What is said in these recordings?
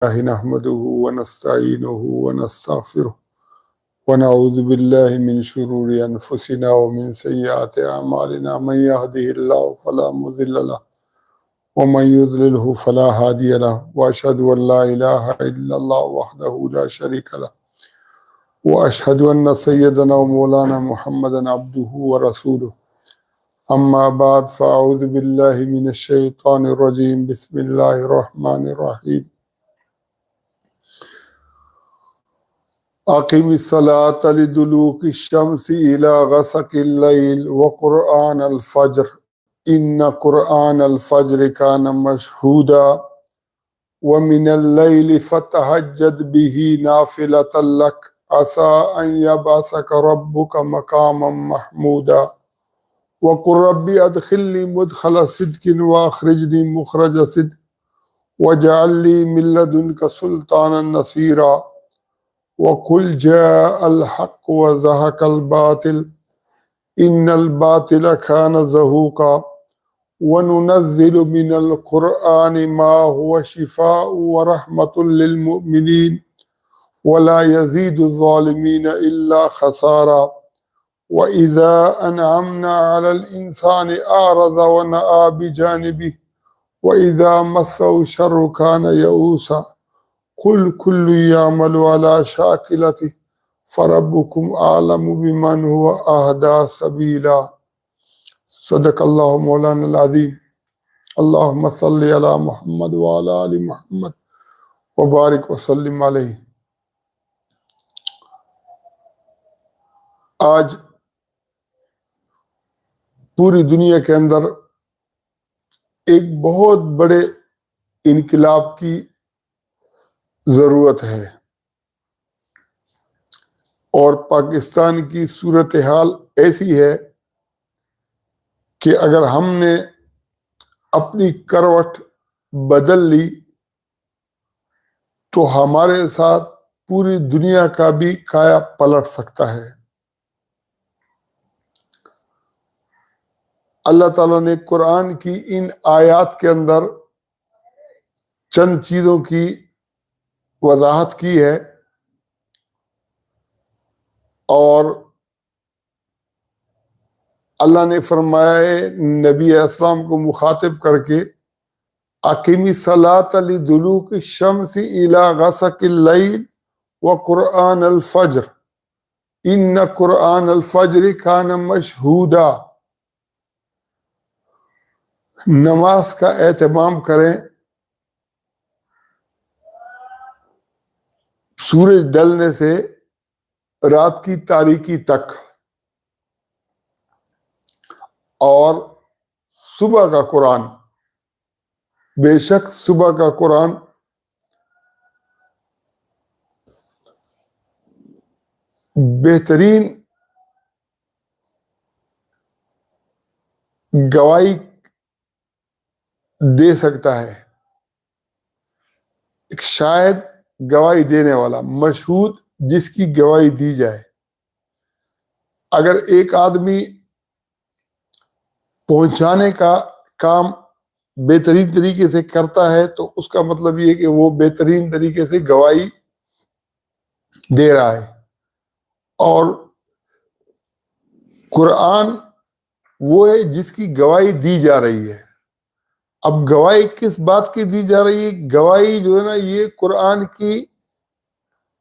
الله نحمده ونستعينه ونستغفره ونعوذ بالله من شرور أنفسنا ومن سيئات أعمالنا من يهده الله فلا مضل له ومن يضلله فلا هادي له وأشهد أن لا إله إلا الله وحده لا شريك له وأشهد أن سيدنا ومولانا محمدا عبده ورسوله أما بعد فأعوذ بالله من الشيطان الرجيم بسم الله الرحمن الرحيم أقم الصلاة لدلوك الشمس إلى غسق الليل وقرآن الفجر إن قرآن الفجر كان مشهودا ومن الليل فتهجد به نافلة لك عسى أن يبعثك ربك مقاما محمودا وقل رب أدخلني مدخل صدق وأخرجني مخرج صدق واجعل لي من لدنك سلطانا نصيرا وقل جاء الحق وزهق الباطل إن الباطل كان زهوقا وننزل من القرآن ما هو شفاء ورحمة للمؤمنين ولا يزيد الظالمين إلا خسارا وإذا أنعمنا على الإنسان أعرض ونأى بجانبه وإذا مسه الشر كان يئوسا قل كل يعمل على شاكلته فربكم أعلم بمن هو أهدى سبيلا صدق الله مولانا العظيم اللهم صل على محمد وعلى آل محمد وبارك وسلم علیہ۔ آج پوری دنیا کے اندر ایک بہت بڑے انقلاب کی ضرورت ہے اور پاکستان کی صورتحال ایسی ہے کہ اگر ہم نے اپنی کروٹ بدل لی تو ہمارے ساتھ پوری دنیا کا بھی کایا پلٹ سکتا ہے۔ اللہ تعالیٰ نے قرآن کی ان آیات کے اندر چند چیزوں کی وضاحت کی ہے اور اللہ نے فرمایا ہے نبی اسلام کو مخاطب کر کے اقیم الصلاۃ لدلوک الشمس الی غسق اللیل وقرآن الفجر ان قرآن الفجر کان مشہودا، نماز کا اہتمام کریں سورج ڈلنے سے رات کی تاریکی تک، اور صبح کا قرآن، بے شک صبح کا قرآن بہترین گواہی دے سکتا ہے، ایک شاید گواہی دینے والا، مشہود جس کی گواہی دی جائے۔ اگر ایک آدمی پہنچانے کا کام بہترین طریقے سے کرتا ہے تو اس کا مطلب یہ کہ وہ بہترین طریقے سے گواہی دے رہا ہے، اور قرآن وہ ہے جس کی گواہی دی جا رہی ہے۔ اب گواہی کس بات کی دی جا رہی ہے؟ گواہی جو ہے نا، یہ قرآن کی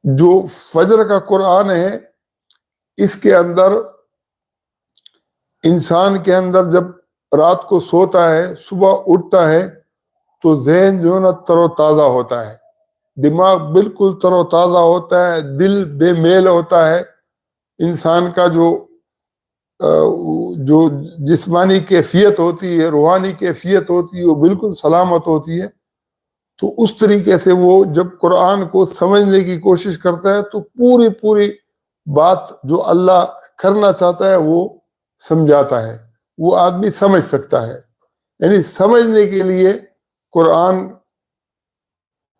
جو فجر کا قرآن ہے، اس کے اندر انسان کے اندر جب رات کو سوتا ہے صبح اٹھتا ہے تو ذہن جو ہے نا تر و تازہ ہوتا ہے، دماغ بالکل تر و تازہ ہوتا ہے، دل بے میل ہوتا ہے، انسان کا جو جسمانی کیفیت ہوتی ہے، روحانی کیفیت ہوتی ہے، وہ بالکل سلامت ہوتی ہے۔ تو اس طریقے سے وہ جب قرآن کو سمجھنے کی کوشش کرتا ہے تو پوری بات جو اللہ کرنا چاہتا ہے وہ سمجھاتا ہے، وہ آدمی سمجھ سکتا ہے۔ یعنی سمجھنے کے لیے قرآن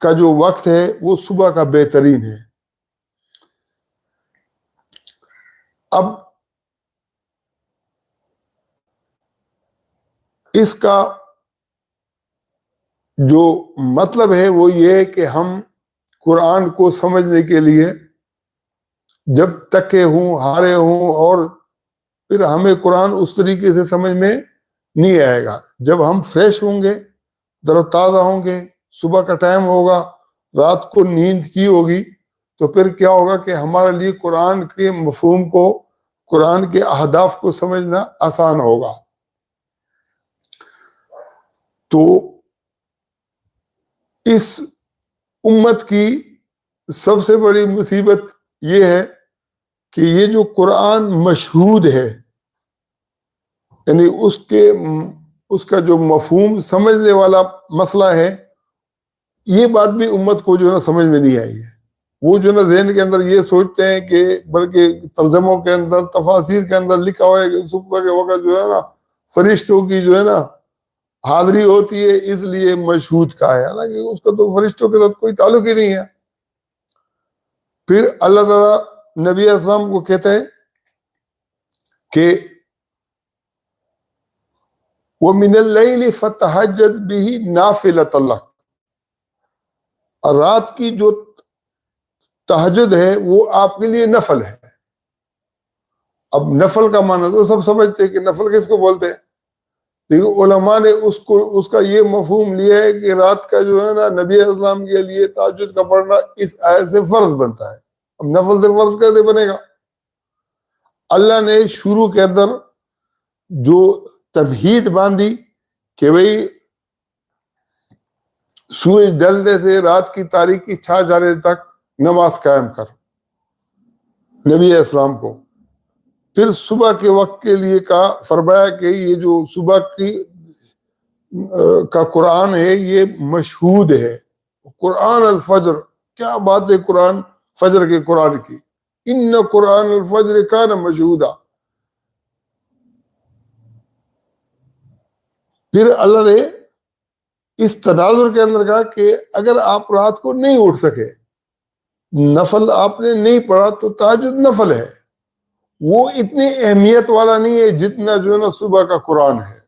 کا جو وقت ہے وہ صبح کا بہترین ہے۔ اب اس کا جو مطلب ہے وہ یہ ہے کہ ہم قرآن کو سمجھنے کے لیے جب تکے ہوں، ہارے ہوں، اور پھر ہمیں قرآن اس طریقے سے سمجھ میں نہیں آئے گا. جب ہم فریش ہوں گے، در و تازہ ہوں گے، صبح کا ٹائم ہوگا، رات کو نیند کی ہوگی، تو پھر کیا ہوگا کہ ہمارے لیے قرآن کے مفہوم کو، قرآن کے اہداف کو سمجھنا آسان ہوگا. تو اس امت کی سب سے بڑی مصیبت یہ ہے کہ یہ جو قرآن مشہود ہے، یعنی اس کا جو مفہوم سمجھنے والا مسئلہ ہے، یہ بات بھی امت کو جو ہے نا سمجھ میں نہیں آئی ہے. وہ جو ہے نا ذہن کے اندر یہ سوچتے ہیں کہ بلکہ ترجموں کے اندر، تفاسیر کے اندر لکھا ہوا ہے کہ صبح کے وقت جو ہے نا فرشتوں کی جو ہے نا حاضری ہوتی ہے، اس لیے مشہود کا ہے. حالانکہ اس کا تو فرشتوں کے ساتھ کوئی تعلق ہی نہیں ہے. پھر اللہ تعالیٰ نبی اسلام کو کہتا ہے کہ وَمِنَ اللَّيْلِ فَتَهَجَّدْ بِهِ نَافِلَةً لَكَ، اور رات کی جو تہجد ہے وہ آپ کے لیے نفل ہے. اب نفل کا معنی تو سب سمجھتے ہیں کہ نفل کس کو بولتے ہیں، لیکن علماء نے اس کا یہ مفہوم لیا ہے کہ رات کا جو ہے نا نبی اسلام کے لیے تہجد کا پڑھنا اس آیت سے فرض بنتا ہے. اب نفل سے فرض کیسے بنے گا؟ اللہ نے شروع کے اندر جو تمہید باندھی کہ بھئی سورج ڈلنے سے رات کی تاریکی چھا جانے تک نماز قائم کر نبی اسلام کو. پھر صبح کے وقت کے لیے کہا، فرمایا کہ یہ جو صبح کا قرآن ہے یہ مشہود ہے. قرآن الفجر، کیا بات ہے قرآن فجر کے قرآن کی، ان قرآن الفجر کان مشہودا. پھر اللہ نے اس تناظر کے اندر کہا کہ اگر آپ رات کو نہیں اٹھ سکے، نفل آپ نے نہیں پڑھا، تو تہجد نفل ہے، وہ اتنی اہمیت والا نہیں ہے جتنا جو ہے نا صبح کا قرآن ہے.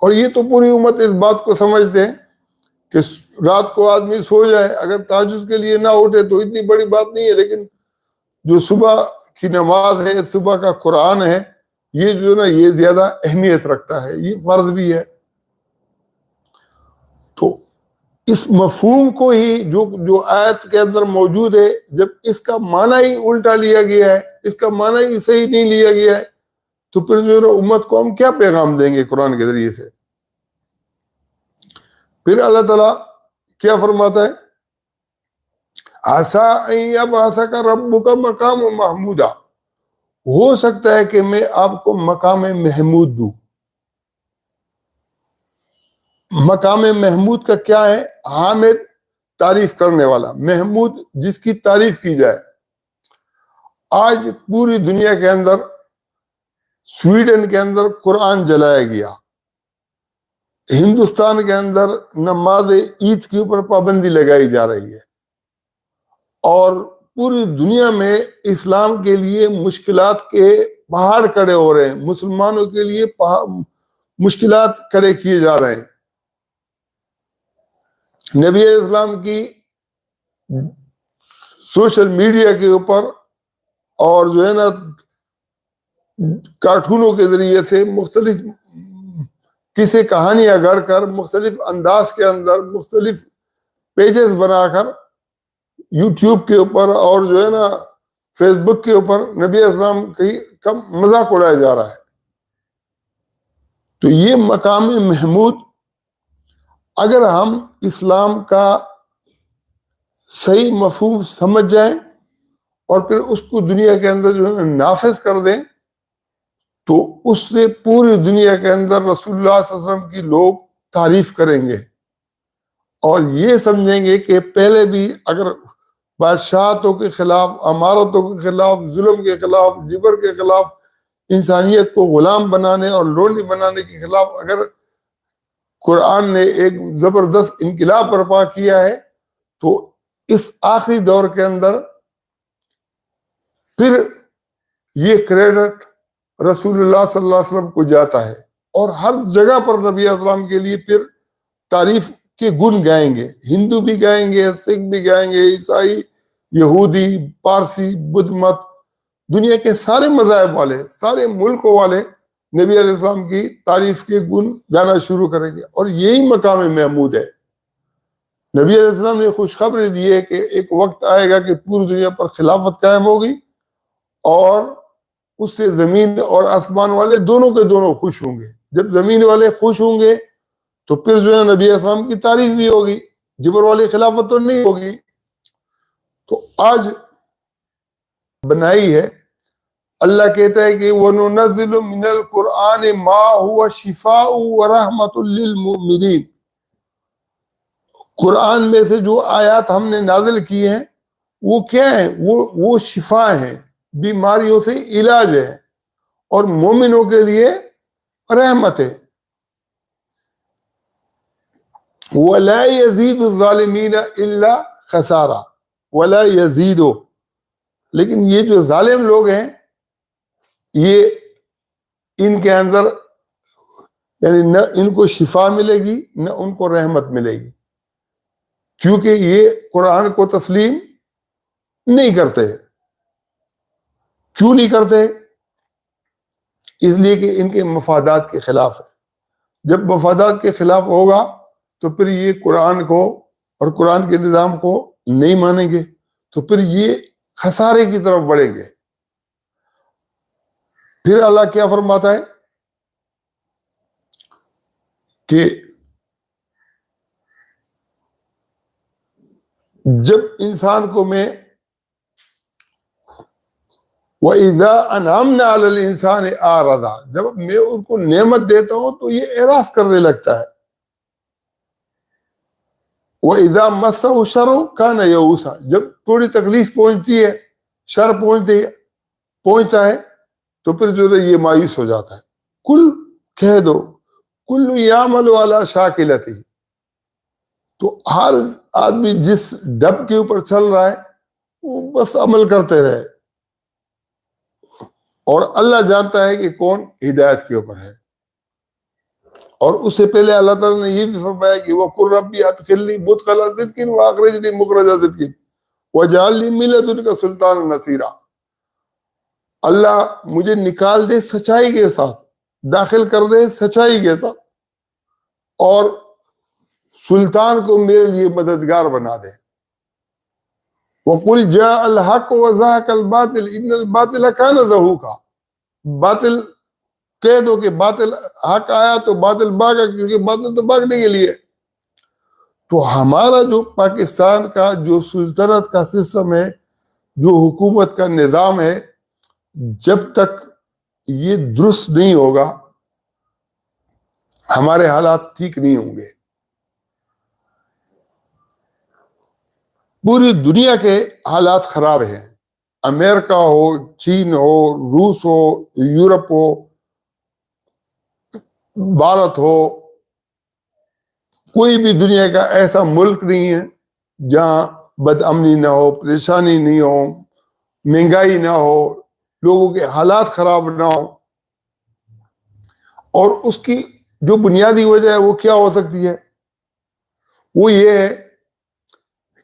اور یہ تو پوری امت اس بات کو سمجھتے ہیں کہ رات کو آدمی سو جائے، اگر تہجد کے لیے نہ اٹھے تو اتنی بڑی بات نہیں ہے، لیکن جو صبح کی نماز ہے، صبح کا قرآن ہے، یہ جو ہے نا یہ زیادہ اہمیت رکھتا ہے، یہ فرض بھی ہے. تو اس مفہوم کو ہی جو آیت کے اندر موجود ہے، جب اس کا معنی ہی الٹا لیا گیا ہے، اس کا معنی ہی صحیح نہیں لیا گیا ہے، تو پھر جو ہے نا امت کو ہم کیا پیغام دیں گے قرآن کے ذریعے سے؟ پھر اللہ تعالیٰ کیا فرماتا ہے، عَسَىٰ أَن يَبْعَثَكَ رَبُّكَ مَقَامًا مَحْمُودًا، ہو سکتا ہے کہ میں آپ کو مقام محمود دوں. مقام محمود کا کیا ہے؟ حامد، تعریف کرنے والا، محمود جس کی تعریف کی جائے. آج پوری دنیا کے اندر، سویڈن کے اندر قرآن جلایا گیا، ہندوستان کے اندر نماز عید کے اوپر پابندی لگائی جا رہی ہے، اور پوری دنیا میں اسلام کے لیے مشکلات کے پہاڑ کھڑے ہو رہے ہیں، مسلمانوں کے لیے مشکلات کھڑے کیے جا رہے ہیں. نبی اسلام کی سوشل میڈیا کے اوپر اور جو ہے نا کارٹونوں کے ذریعے سے مختلف قصے کہانیاں گڑھ کر، مختلف انداز کے اندر مختلف پیجز بنا کر یوٹیوب کے اوپر اور جو ہے نا فیس بک کے اوپر نبی اسلام کا مذاق اڑایا جا رہا ہے. تو یہ مقام محمود، اگر ہم اسلام کا صحیح مفہوم سمجھ جائیں اور پھر اس کو دنیا کے اندر جو ہے نافذ کر دیں، تو اس سے پوری دنیا کے اندر رسول اللہ صلی اللہ علیہ وسلم کی لوگ تعریف کریں گے، اور یہ سمجھیں گے کہ پہلے بھی اگر بادشاہتوں کے خلاف، امارتوں کے خلاف، ظلم کے خلاف، جبر کے خلاف، انسانیت کو غلام بنانے اور لونڈی بنانے کے خلاف اگر قرآن نے ایک زبردست انقلاب برپا کیا ہے، تو اس آخری دور کے اندر پھر یہ کریڈٹ رسول اللہ صلی اللہ علیہ وسلم کو جاتا ہے، اور ہر جگہ پر نبی اسلام کے لیے پھر تعریف کے گن گائیں گے. ہندو بھی گائیں گے, سکھ بھی گائیں گے, عیسائی, یہودی, پارسی, بدھ مت, دنیا کے سارے مذاہب والے, سارے ملکوں والے نبی علیہ السلام کی تعریف کے گن گانا شروع کریں گے. اور یہی مقام محمود ہے. نبی علیہ السلام نے خوشخبری دی ہے کہ ایک وقت آئے گا کہ پوری دنیا پر خلافت قائم ہوگی, اور اس سے زمین اور آسمان والے دونوں کے دونوں خوش ہوں گے. جب زمین والے خوش ہوں گے تو پھر جو ہے نبی علیہ السلام کی تعریف بھی ہوگی, جبر والی خلافت تو نہیں ہوگی. تو آج بنائی ہے. اللہ کہتا ہے کہ وَنُنَزِّلُ مِنَ الْقُرْآنِ مَا هُوَ شِفَاءٌ وَرَحْمَةٌ لِّلْمُؤْمِنِينَ. قرآن میں سے جو آیات ہم نے نازل کی ہیں وہ کیا ہیں؟ وہ شفا ہیں, بیماریوں سے علاج ہے, اور مومنوں کے لیے رحمت ہے. وَلَا يَزِيدُ الظَّالِمِينَ إِلَّا خَسَارًا وَلَا يَزِيدُ. لیکن یہ جو ظالم لوگ ہیں, یہ ان کے اندر یعنی نہ ان کو شفا ملے گی نہ ان کو رحمت ملے گی, کیونکہ یہ قرآن کو تسلیم نہیں کرتے. کیوں نہیں کرتے؟ اس لیے کہ ان کے مفادات کے خلاف ہے. جب مفادات کے خلاف ہوگا تو پھر یہ قرآن کو اور قرآن کے نظام کو نہیں مانیں گے, تو پھر یہ خسارے کی طرف بڑھیں گے. پھر اللہ کیا فرماتا ہے کہ جب انسان کو میں وَإِذَا أَنْعَمْنَا عَلَى الْإِنسَانِ أَعْرَضَ, جب میں ان کو نعمت دیتا ہوں تو یہ اعراض کرنے لگتا ہے. وَإِذَا مَسَّهُ الشَّرُّ كَانَ يَئُوسًا, جب تھوڑی تکلیف پہنچتی ہے, شر پہنچتا ہے تو پھر جو ہے یہ مایوس ہو جاتا ہے. کل کہہ دو کل یعمل علی شاکلتہ, تو ہر آدمی جس ڈب کے اوپر چل رہا ہے وہ بس عمل کرتے رہے, اور اللہ جانتا ہے کہ کون ہدایت کے اوپر ہے. اور اس سے پہلے اللہ تعالیٰ نے یہ بھی فرمایا کہ وَقُلْ رَبِّ أَدْخِلْنِي مُدْخَلَ صِدْقٍ وَأَخْرِجْنِي مُخْرَجَ صِدْقٍ وَاجْعَلْ لِي مِن لَّدُنْكَ سُلْطَانًا نَصِيرًا. اللہ مجھے نکال دے سچائی کے ساتھ, داخل کر دے سچائی کے ساتھ, اور سلطان کو میرے لیے مددگار بنا دے. وَقُلْ جَاءَ الْحَقُّ وَزَهَقَ الْبَاطِلُ إِنَّ الْبَاطِلَ كَانَ زَهُوقًا. باطل کہہ دو کہ باطل حق آیا تو باطل بھاگا, کیونکہ باطل تو بھاگنے کے لیے. تو ہمارا جو پاکستان کا جو سلطنت کا سسٹم ہے, جو حکومت کا نظام ہے, جب تک یہ درست نہیں ہوگا ہمارے حالات ٹھیک نہیں ہوں گے. پوری دنیا کے حالات خراب ہیں, امریکہ ہو, چین ہو, روس ہو, یورپ ہو, بھارت ہو, کوئی بھی دنیا کا ایسا ملک نہیں ہے جہاں بد امنی نہ ہو, پریشانی نہیں ہو, مہنگائی نہ ہو, لوگوں کے حالات خراب نہ ہو. اور اس کی جو بنیادی وجہ ہے وہ کیا ہو سکتی ہے؟ وہ یہ ہے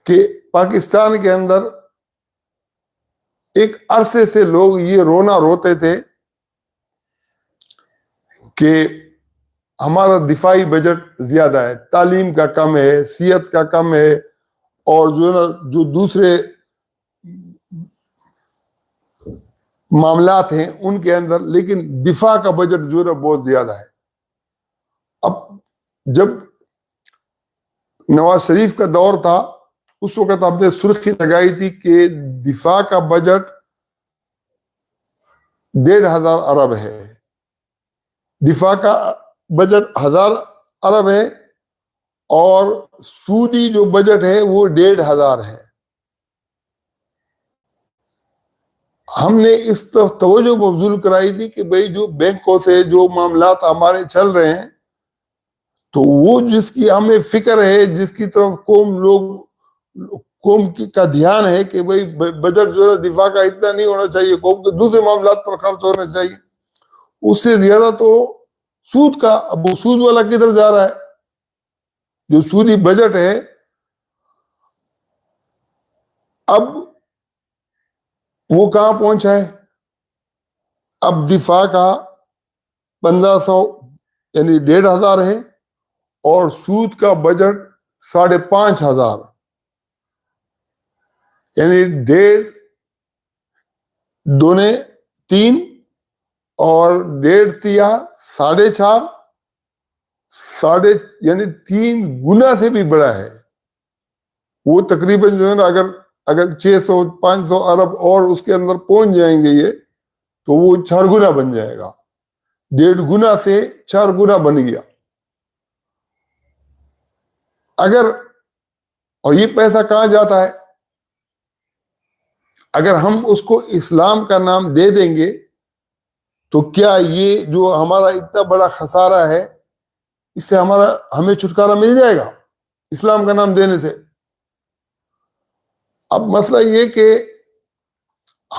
کہ پاکستان کے اندر ایک عرصے سے لوگ یہ رونا روتے تھے کہ ہمارا دفاعی بجٹ زیادہ ہے, تعلیم کا کم ہے, صحت کا کم ہے, اور جو دوسرے معاملات ہیں ان کے اندر, لیکن دفاع کا بجٹ جو ہے بہت زیادہ ہے. اب جب نواز شریف کا دور تھا اس وقت ہم نے سرخی لگائی تھی کہ دفاع کا بجٹ 1,500 ارب ہے, دفاع کا بجٹ 1,000 ارب ہے, اور سودی جو بجٹ ہے وہ 1,500 ہے. ہم نے اس طرف توجہ مبذول کرائی تھی کہ بھئی جو بینکوں سے جو معاملات ہمارے چل رہے ہیں, تو وہ جس کی ہمیں فکر ہے, جس کی طرف قوم کا دھیان ہے کہ بھئی بجٹ جو ہے دفاع کا اتنا نہیں ہونا چاہیے, قوم کے دوسرے معاملات پر خرچ ہونا چاہیے, اس سے زیادہ تو سود کا. اب وہ سود والا کدھر جا رہا ہے؟ جو سودی بجٹ ہے اب وہ کہاں پہنچا ہے؟ اب دفاع کا 1500 یعنی 1500 ہے اور سود کا بجٹ 5500، یعنی 1.5 دونے 3 اور 1.5 تیا 4.5، یعنی 3 گنا سے بھی بڑا ہے وہ۔ تقریباً جو ہے نا اگر 600 500 ارب اور اس کے اندر پہنچ جائیں گے یہ، تو وہ 4 گنا بن جائے گا، 1.5 گنا سے 4 گنا بن گیا۔ اور یہ پیسہ کہاں جاتا ہے؟ اگر ہم اس کو اسلام کا نام دے دیں گے تو کیا یہ جو ہمارا اتنا بڑا خسارہ ہے اس سے ہمیں چھٹکارا مل جائے گا اسلام کا نام دینے سے؟ اب مسئلہ یہ کہ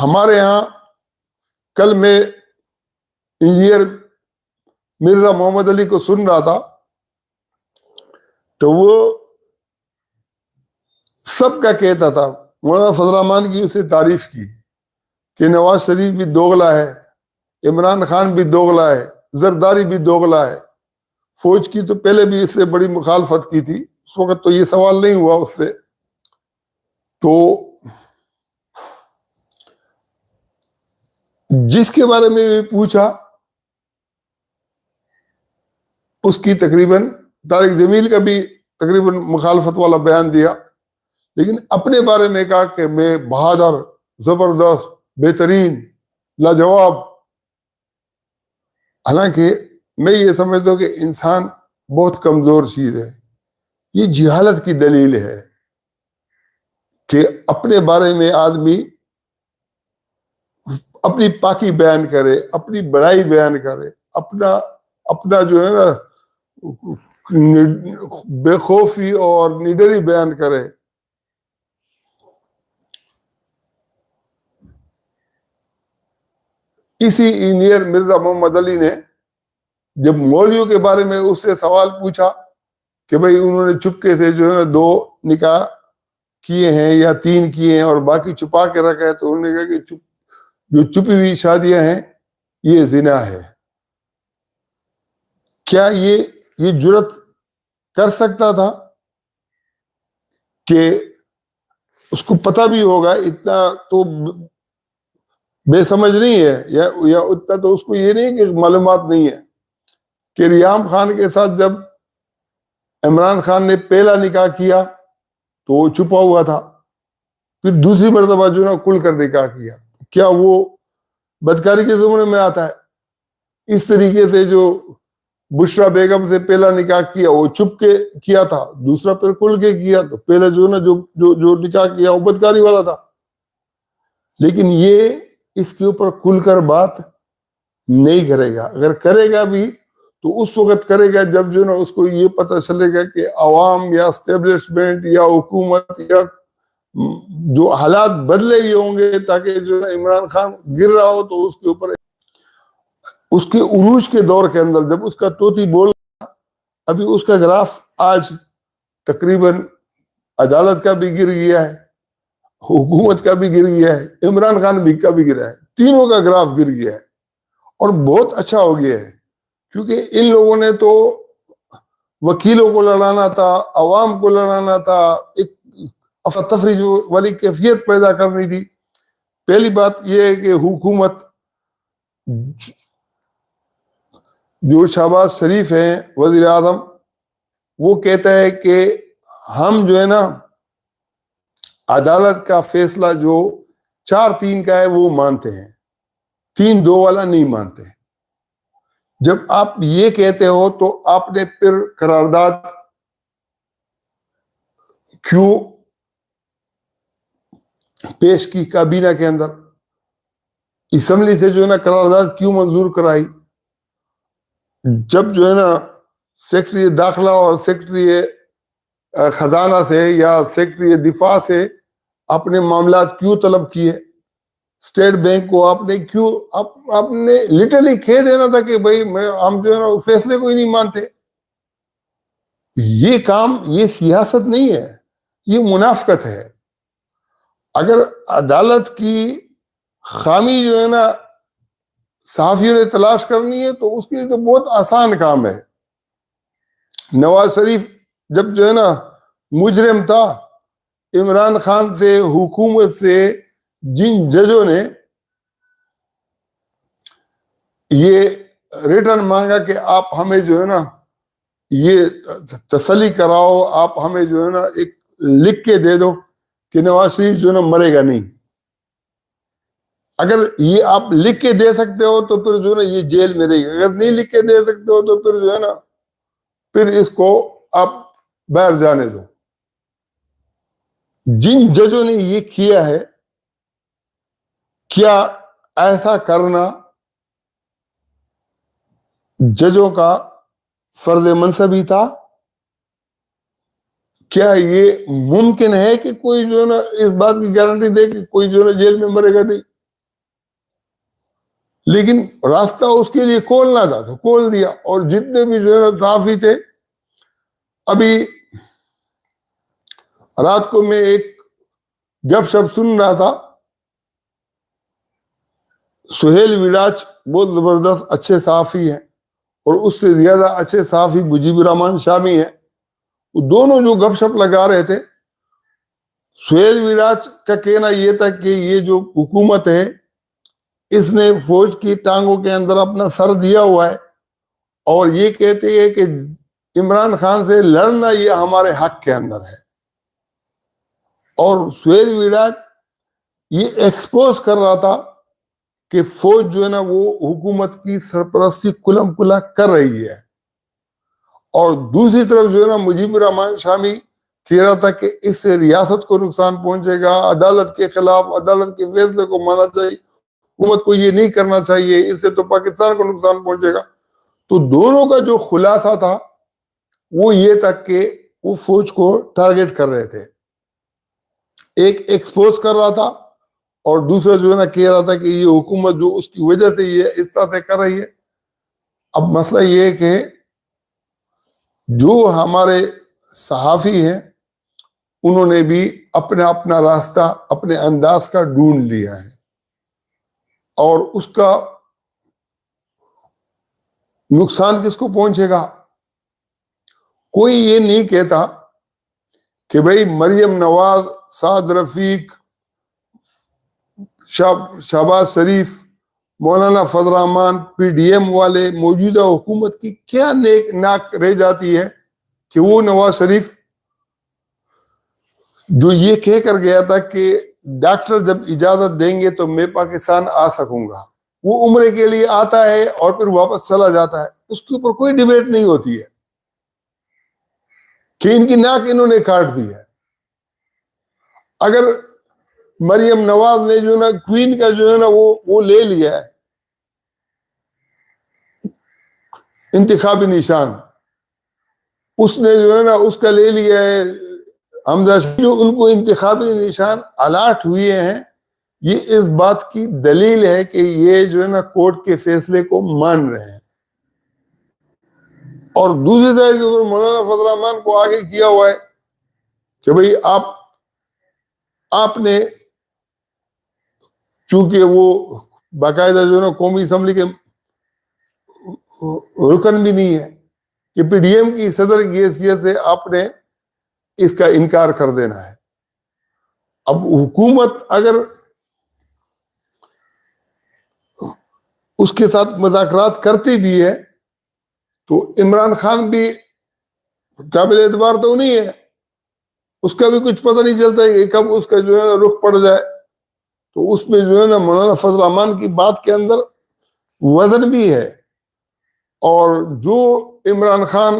ہمارے ہاں کل میں انجینئر مرزا محمد علی کو سن رہا تھا، تو وہ سب کا کہتا تھا، مولانا فضل الرحمان کی اسے تعریف کی کہ نواز شریف بھی دوغلا ہے، عمران خان بھی دوغلا ہے، زرداری بھی دوغلا ہے۔ فوج کی تو پہلے بھی اس سے بڑی مخالفت کی تھی، اس وقت تو یہ سوال نہیں ہوا اس سے۔ تو جس کے بارے میں پوچھا اس کی تقریباً طارق جمیل کا بھی تقریباً مخالفت والا بیان دیا، لیکن اپنے بارے میں کہا کہ میں بہادر، زبردست، بہترین، لاجواب۔ حالانکہ میں یہ سمجھتا ہوں کہ انسان بہت کمزور چیز ہے، یہ جہالت کی دلیل ہے کہ اپنے بارے میں آدمی اپنی پاکی بیان کرے، اپنی بڑائی بیان کرے، اپنا جو ہے نا بے خوفی اور نڈری بیان کرے۔ اسی انجینئر مرزا محمد علی نے جب مولویوں کے بارے میں اس سے سوال پوچھا کہ بھئی انہوں نے چپکے سے جو ہے 2 نکاح کیے ہیں یا 3 کیے ہیں اور باقی چھپا کے رکھا ہے، تو انہوں نے کہا کہ جو چھپی ہوئی شادیاں ہیں یہ زنا ہے۔ کیا یہ جرت کر سکتا تھا کہ اس کو پتہ بھی ہوگا؟ اتنا تو بے سمجھ نہیں ہے، یا اتنا تو اس کو یہ نہیں کہ معلومات نہیں ہے کہ ریام خان کے ساتھ جب عمران خان نے پہلا نکاح کیا تو وہ چھپا ہوا تھا، پھر دوسری مرتبہ جو ہے کھل کر نکاح کیا، کیا وہ بدکاری کے زمرے میں آتا ہے؟ اس طریقے سے جو بشرا بیگم سے پہلا نکاح کیا وہ چھپ کے کیا تھا، دوسرا پھر کھل کے کیا، تو پہلے جو نا جو نکاح کیا وہ بدکاری والا تھا۔ لیکن یہ اس کے اوپر کھل کر بات نہیں کرے گا، اگر کرے گا بھی تو اس وقت کرے گا جب جو نا اس کو یہ پتہ چلے گا کہ عوام یا اسٹیبلشمنٹ یا حکومت یا جو حالات بدلے ہی ہوں گے، تاکہ جو نا عمران خان گر رہا ہو تو اس کے اوپر اس کے عروج کے دور کے اندر جب اس کا طوطی بول رہا، ابھی اس کا گراف آج تقریباً عدالت کا بھی گر گیا ہے، حکومت کا بھی گر گیا ہے، عمران خان بھی کا بھی گرا ہے، تینوں کا گراف گر گیا ہے اور بہت اچھا ہو گیا ہے، کیونکہ ان لوگوں نے تو وکیلوں کو لڑانا تھا، عوام کو لڑانا تھا، ایک افراتفری والی کیفیت پیدا کرنی تھی۔ پہلی بات یہ ہے کہ حکومت جو شہباز شریف ہیں وزیر اعظم، وہ کہتا ہے کہ ہم جو ہے نا عدالت کا فیصلہ جو 4-3 کا ہے وہ مانتے ہیں، 3-2 والا نہیں مانتے ہیں۔ جب آپ یہ کہتے ہو تو آپ نے پھر قرارداد کیوں پیش کی کابینہ کے اندر؟ اسمبلی سے جو ہے نا قرارداد کیوں منظور کرائی؟ جب جو ہے نا سیکرٹری داخلہ اور سیکرٹری خزانہ سے یا سیکرٹری دفاع سے اپنے معاملات کیوں طلب کیے؟ اسٹیٹ بینک کو آپ نے کیوں آپ نے لٹرلی کہہ دینا تھا کہ بھائی ہم جو ہے نا فیصلے کو ہی نہیں مانتے۔ یہ کام، یہ سیاست نہیں ہے، یہ منافقت ہے. اگر عدالت کی خامی جو ہے نا صحافیوں نے تلاش کرنی ہے تو اس کے لیے تو بہت آسان کام ہے. نواز شریف جب جو ہے نا مجرم تھا، عمران خان سے، حکومت سے، جن ججوں نے یہ ریٹرن مانگا کہ آپ ہمیں جو ہے نا یہ تسلی کراؤ، آپ ہمیں جو ہے نا ایک لکھ کے دے دو کہ نواز شریف جو ہے نا مرے گا نہیں. اگر یہ آپ لکھ کے دے سکتے ہو تو پھر جو ہے نا یہ جیل میں رہے گا. اگر نہیں لکھ کے دے سکتے ہو تو پھر جو ہے نا پھر اس کو آپ باہر جانے دو. جن ججوں نے یہ کیا ہے، کیا ایسا کرنا ججوں کا فرض منصبی تھا؟ کیا یہ ممکن ہے کہ کوئی جو ہے نا اس بات کی گارنٹی دے کہ کوئی جو ہے نا جیل میں مرے گا نہیں؟ لیکن راستہ اس کے لیے کھولنا تھا تو کھول دیا. اور جتنے بھی جو ہے نا صحافی تھے، ابھی رات کو میں ایک گپ شپ سن رہا تھا، سہیل ویراج بہت زبردست اچھے صحافی ہیں، اور اس سے زیادہ اچھے صحافی مجیب الرحمان شامی ہیں. وہ دونوں جو گپ شپ لگا رہے تھے، سہیل ویراج کا کہنا یہ تھا کہ یہ جو حکومت ہے اس نے فوج کی ٹانگوں کے اندر اپنا سر دیا ہوا ہے، اور یہ کہتے ہیں کہ عمران خان سے لڑنا یہ ہمارے حق کے اندر ہے. اور سہیل ویراج یہ ایکسپوز کر رہا تھا کہ فوج جو ہے نا وہ حکومت کی سرپرستی کلم کلا کر رہی ہے. اور دوسری طرف جو ہے نا مجیب الرحمان شامی کہہ رہا تھا کہ اس سے ریاست کو نقصان پہنچے گا، عدالت کے خلاف، عدالت کے فیصلے کو ماننا چاہیے، حکومت کو یہ نہیں کرنا چاہیے، اس سے تو پاکستان کو نقصان پہنچے گا. تو دونوں کا جو خلاصہ تھا وہ یہ تھا کہ وہ فوج کو ٹارگٹ کر رہے تھے. ایک ایکسپوز کر رہا تھا اور دوسرا جو ہے نا کہہ رہا تھا کہ یہ حکومت جو اس کی وجہ سے یہ اس طرح سے کر رہی ہے. اب مسئلہ یہ ہے کہ جو ہمارے صحافی ہیں انہوں نے بھی اپنا اپنا راستہ، اپنے انداز کا ڈھونڈ لیا ہے، اور اس کا نقصان کس کو پہنچے گا؟ کوئی یہ نہیں کہتا کہ بھئی مریم نواز، سعد رفیق، شہباز شریف، مولانا فضل الرحمان، پی ڈی ایم والے، موجودہ حکومت کی کیا نیک ناک رہ جاتی ہے کہ وہ نواز شریف جو یہ کہہ کر گیا تھا کہ ڈاکٹر جب اجازت دیں گے تو میں پاکستان آ سکوں گا، وہ عمرے کے لیے آتا ہے اور پھر واپس چلا جاتا ہے. اس کے اوپر کوئی ڈیبیٹ نہیں ہوتی ہے کہ ان کی ناک انہوں نے کاٹ دی ہے. اگر مریم نواز نے جو ہے نا کوئین کا جو ہے نا وہ لے لیا ہے انتخابی نشان، اس نے جو ہے نا اس کا لے لیا ہے حمزہ، جو ان کو انتخابی نشان الاٹ ہوئے ہیں، یہ اس بات کی دلیل ہے کہ یہ جو ہے نا کورٹ کے فیصلے کو مان رہے ہیں. اور دوسری طرح کے اوپر مولانا فضل الرحمان کو آگے کیا ہوا ہے کہ بھئی آپ نے چونکہ وہ باقاعدہ جو ہے نا قومی اسمبلی کے رکن بھی نہیں ہے کہ پی ڈی ایم کی صدر کی حیثیت سے آپ نے اس کا انکار کر دینا ہے. اب حکومت اگر اس کے ساتھ مذاکرات کرتی بھی ہے تو عمران خان بھی قابل اعتبار تو نہیں ہے، اس کا بھی کچھ پتہ نہیں چلتا ہے کہ کب اس کا جو ہے رخ پڑ جائے. تو اس میں جو ہے نا مولانا فضل الرحمان کی بات کے اندر وزن بھی ہے. اور جو عمران خان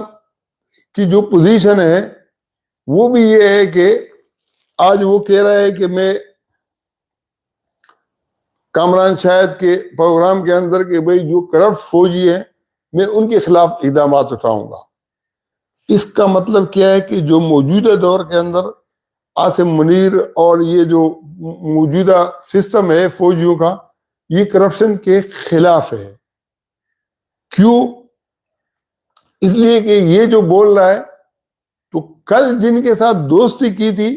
کی جو پوزیشن ہے وہ بھی یہ ہے کہ آج وہ کہہ رہا ہے کہ میں کامران شاہد کے پروگرام کے اندر کہ بھئی جو کرپٹ فوجی ہیں میں ان کے خلاف اقدامات اٹھاؤں گا. اس کا مطلب کیا ہے کہ جو موجودہ دور کے اندر عاصم منیر اور یہ جو موجودہ سسٹم ہے فوجیوں کا، یہ کرپشن کے خلاف ہے. کیوں؟ اس لیے کہ یہ جو بول رہا ہے تو کل جن کے ساتھ دوستی کی تھی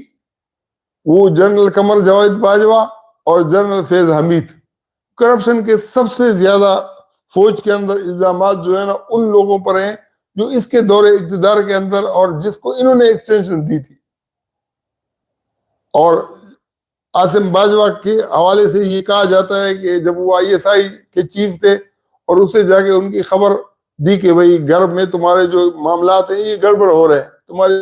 وہ جنرل قمر جاوید باجوہ اور جنرل فیض حمید، کرپشن کے سب سے زیادہ فوج کے اندر الزامات جو ہے نا ان لوگوں پر ہیں جو اس کے دور اقتدار کے اندر اور جس کو انہوں نے ایکسٹینشن دی تھی. اور عاصم باجوہ کے حوالے سے یہ کہا جاتا ہے کہ جب وہ ISI کے چیف تھے اور اسے جا کے ان کی خبر دی کہ بھئی گھر میں تمہارے جو معاملات ہیں یہ گڑبڑ ہو رہے ہیں، تمہارے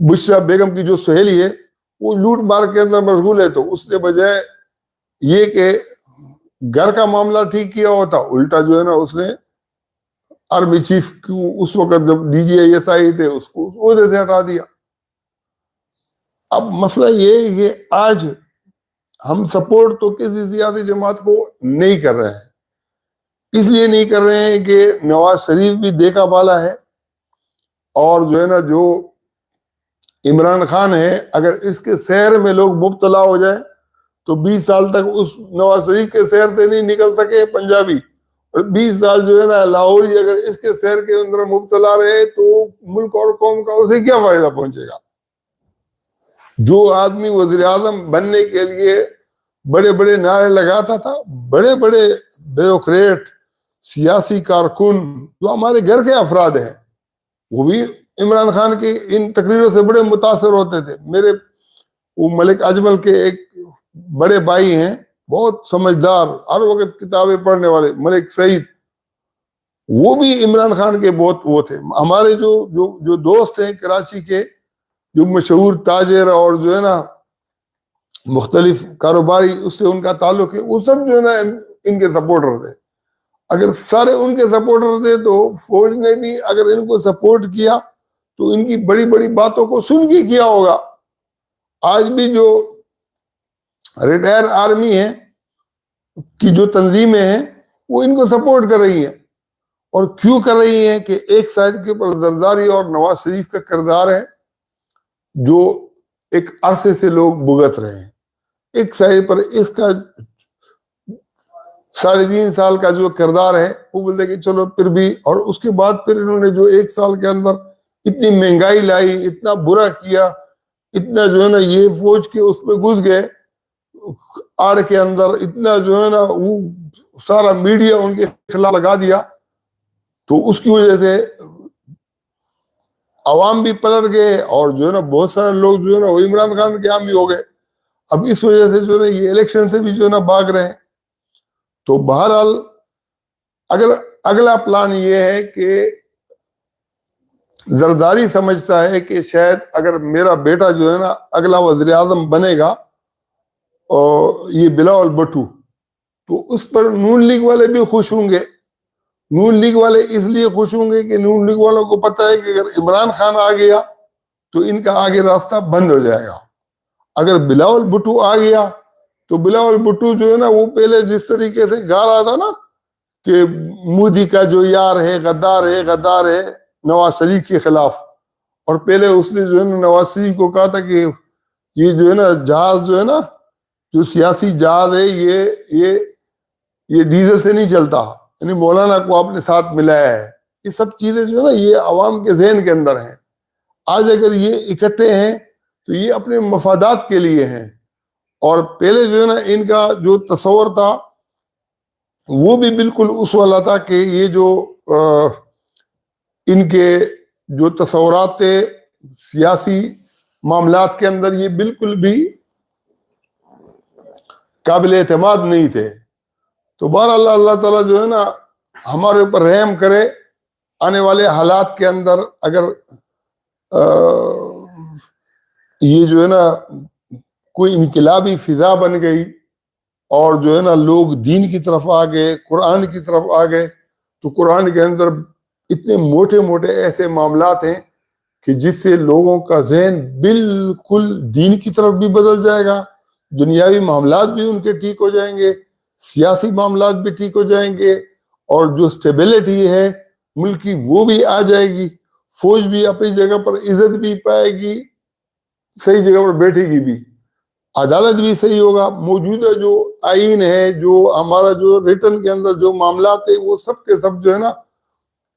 بشرا بیگم کی جو سہیلی ہے وہ لوٹ مار کے اندر مشغول ہے، تو اس نے بجائے یہ کہ گھر کا معاملہ ٹھیک کیا ہوتا، الٹا جو ہے نا اس نے آرمی چیف کو اس وقت جب DGISI تھے اس کو عہدے سے ہٹا دیا. اب مسئلہ یہ ہے کہ آج ہم سپورٹ تو کسی سیاسی جماعت کو نہیں کر رہے ہیں، اس لیے نہیں کر رہے ہیں کہ نواز شریف بھی دیکھا بالا ہے، اور جو ہے نا جو عمران خان ہے اگر اس کے سحر میں لوگ مبتلا ہو جائیں تو 20 سال تک اس نواز شریف کے سحر سے نہیں نکل سکے پنجابی، اور 20 سال جو ہے نا لاہوری اگر اس کے سحر کے اندر مبتلا رہے تو ملک اور قوم کا اسے کیا فائدہ پہنچے گا. جو آدمی وزیر اعظم بننے کے لیے بڑے بڑے نعرے لگاتا تھا، بڑے بڑے بیوروکریٹ سیاسی کارکن جو ہمارے گھر کے افراد ہیں وہ بھی عمران خان کی ان تقریروں سے بڑے متاثر ہوتے تھے. میرے وہ ملک اجمل کے ایک بڑے بھائی ہیں بہت سمجھدار، ہر وقت کتابیں پڑھنے والے، ملک سعید، وہ بھی عمران خان کے بہت وہ تھے. ہمارے جو دوست ہیں کراچی کے جو مشہور تاجر اور جو ہے نا مختلف کاروباری اس سے ان کا تعلق ہے، وہ سب جو ہے نا ان کے سپورٹر تھے. اگر سارے ان کے سپورٹر تھے تو فوج نے بھی اگر ان کو سپورٹ کیا تو ان کی بڑی بڑی باتوں کو سن کے کیا ہوگا. آج بھی جو ریٹائر آرمی ہے کی جو تنظیمیں ہیں وہ ان کو سپورٹ کر رہی ہیں، اور کیوں کر رہی ہیں کہ ایک سائڈ کے اوپر زرداری اور نواز شریف کا کردار ہے جو ایک عرصے سے لوگ بھگت رہے ہیں، ایک سائڈ پر اس کا 3.5 سال کا جو کردار ہے وہ بولتے کہ چلو پھر بھی، اور اس کے بعد پھر انہوں نے جو 1 سال کے اندر اتنی مہنگائی لائی، اتنا برا کیا، اتنا جو ہے نا یہ فوج کے اس پہ گھس گئے آڑ کے اندر، اتنا جو ہے نا وہ سارا میڈیا ان کے خلاف لگا دیا، تو اس کی وجہ سے عوام بھی پلٹ گئے اور جو ہے نا بہت سارے لوگ جو ہے نا وہ عمران خان کے عامی ہو گئے. اب اس وجہ سے جو ہے یہ الیکشن سے بھی جو ہے نا بھاگ رہے ہیں. تو بہرحال اگر اگلا پلان یہ ہے کہ زرداری سمجھتا ہے کہ شاید اگر میرا بیٹا جو ہے نا اگلا وزیر اعظم بنے گا اور یہ بلاول بھٹو، تو اس پر نون لیگ والے بھی خوش ہوں گے. نون لیگ والے اس لیے خوش ہوں گے کہ نون لیگ والوں کو پتہ ہے کہ اگر عمران خان آ گیا تو ان کا آگے راستہ بند ہو جائے گا. اگر بلاول بھٹو آ گیا تو بلاول بھٹو جو ہے نا وہ پہلے جس طریقے سے گا رہا تھا نا کہ مودی کا جو یار ہے غدار ہے، غدار ہے نواز شریف کے خلاف، اور پہلے اس نے جو ہے نا نواز شریف کو کہا تھا کہ یہ جو ہے نا جہاز جو ہے نا جو سیاسی جہاز ہے یہ ڈیزل سے نہیں چلتا، یعنی مولانا کو آپ نے ساتھ ملایا ہے. یہ سب چیزیں جو ہے نا یہ عوام کے ذہن کے اندر ہیں. آج اگر یہ اکٹھے ہیں تو یہ اپنے مفادات کے لیے ہیں، اور پہلے جو ہے نا ان کا جو تصور تھا وہ بھی بالکل اس والا تھا کہ یہ جو ان کے جو تصورات تھے سیاسی معاملات کے اندر یہ بالکل بھی قابل اعتماد نہیں تھے. تو بہرحال اللہ تعالیٰ جو ہے نا ہمارے اوپر رحم کرے. آنے والے حالات کے اندر اگر یہ جو ہے نا کوئی انقلابی فضا بن گئی اور جو ہے نا لوگ دین کی طرف آ گئے، قرآن کی طرف آ گئے، تو قرآن کے اندر اتنے موٹے موٹے ایسے معاملات ہیں کہ جس سے لوگوں کا ذہن بالکل دین کی طرف بھی بدل جائے گا، دنیاوی معاملات بھی ان کے ٹھیک ہو جائیں گے، سیاسی معاملات بھی ٹھیک ہو جائیں گے، اور جو سٹیبلٹی ہے ملک کی وہ بھی آ جائے گی. فوج بھی اپنی جگہ پر عزت بھی پائے گی، صحیح جگہ پر بیٹھے گی بھی، عدالت بھی صحیح ہوگا. موجودہ جو آئین ہے، جو ہمارا جو ریٹن کے اندر جو معاملات ہے وہ سب کے سب جو ہے نا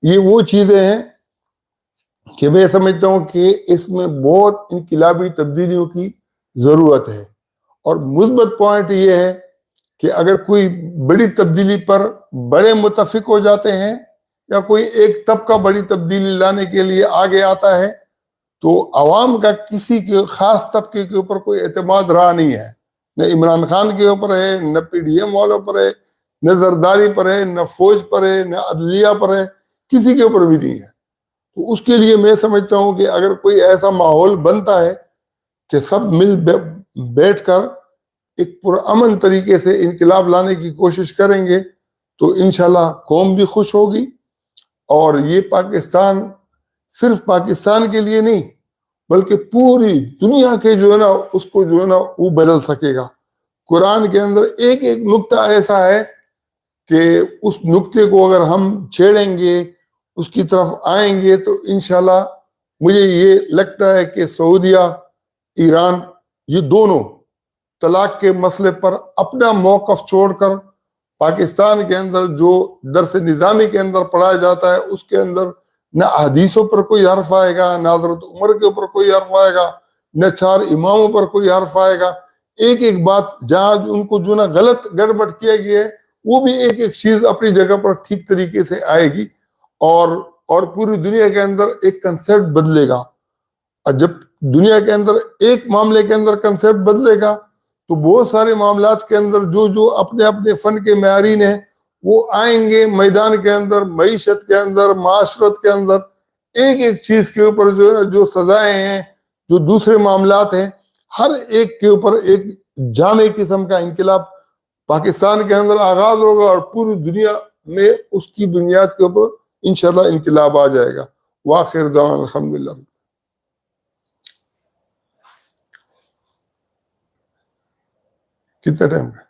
یہ وہ چیزیں ہیں کہ میں سمجھتا ہوں کہ اس میں بہت انقلابی تبدیلیوں کی ضرورت ہے، اور مثبت پوائنٹ یہ ہے کہ اگر کوئی بڑی تبدیلی پر بڑے متفق ہو جاتے ہیں یا کوئی ایک طبقہ بڑی تبدیلی لانے کے لیے آگے آتا ہے تو عوام کا کسی کے خاص طبقے کے اوپر کوئی اعتماد رہا نہیں ہے، نہ عمران خان کے اوپر ہے، نہ پی ڈی ایم والوں پر ہے، نہ زرداری پر ہے، نہ فوج پر ہے، نہ عدلیہ پر ہے، کسی کے اوپر بھی نہیں ہے۔ تو اس کے لیے میں سمجھتا ہوں کہ اگر کوئی ایسا ماحول بنتا ہے کہ سب مل بیٹھ کر ایک پرامن طریقے سے انقلاب لانے کی کوشش کریں گے تو انشاءاللہ قوم بھی خوش ہوگی، اور یہ پاکستان صرف پاکستان کے لیے نہیں بلکہ پوری دنیا کے جو ہے نا اس کو جو ہے نا وہ بدل سکے گا۔ قرآن کے اندر ایک ایک نقطہ ایسا ہے کہ اس نقطے کو اگر ہم چھیڑیں گے، اس کی طرف آئیں گے، تو انشاءاللہ مجھے یہ لگتا ہے کہ سعودیہ، ایران، یہ دونوں طلاق کے مسئلے پر اپنا موقف چھوڑ کر پاکستان کے اندر جو درس نظامی کے اندر پڑھایا جاتا ہے اس کے اندر نہ حدیثوں پر کوئی حرف آئے گا، نہ حضرت عمر کے اوپر کوئی حرف آئے گا، نہ 4 اماموں پر کوئی حرف آئے گا۔ ایک ایک بات جہاں ان کو جو نا غلط گڑبڑ کیا گیا ہے وہ بھی ایک ایک چیز اپنی جگہ پر ٹھیک طریقے سے آئے گی، اور پوری دنیا کے اندر ایک کنسیپٹ بدلے گا۔ اور جب دنیا کے اندر ایک معاملے کے اندر کنسیپٹ بدلے گا تو بہت سارے معاملات کے اندر جو اپنے اپنے فن کے معیارین ہیں وہ آئیں گے میدان کے اندر، معیشت کے اندر، معاشرت کے اندر، ایک ایک چیز کے اوپر جو ہے نا جو سزائیں ہیں، جو دوسرے معاملات ہیں، ہر ایک کے اوپر ایک جامع قسم کا انقلاب پاکستان کے اندر آغاز ہوگا، اور پوری دنیا میں اس کی بنیاد کے اوپر انشاءاللہ انقلاب آ جائے گا۔ وآخر دعوانا الحمدللہ۔ کتنا ٹائم ہے؟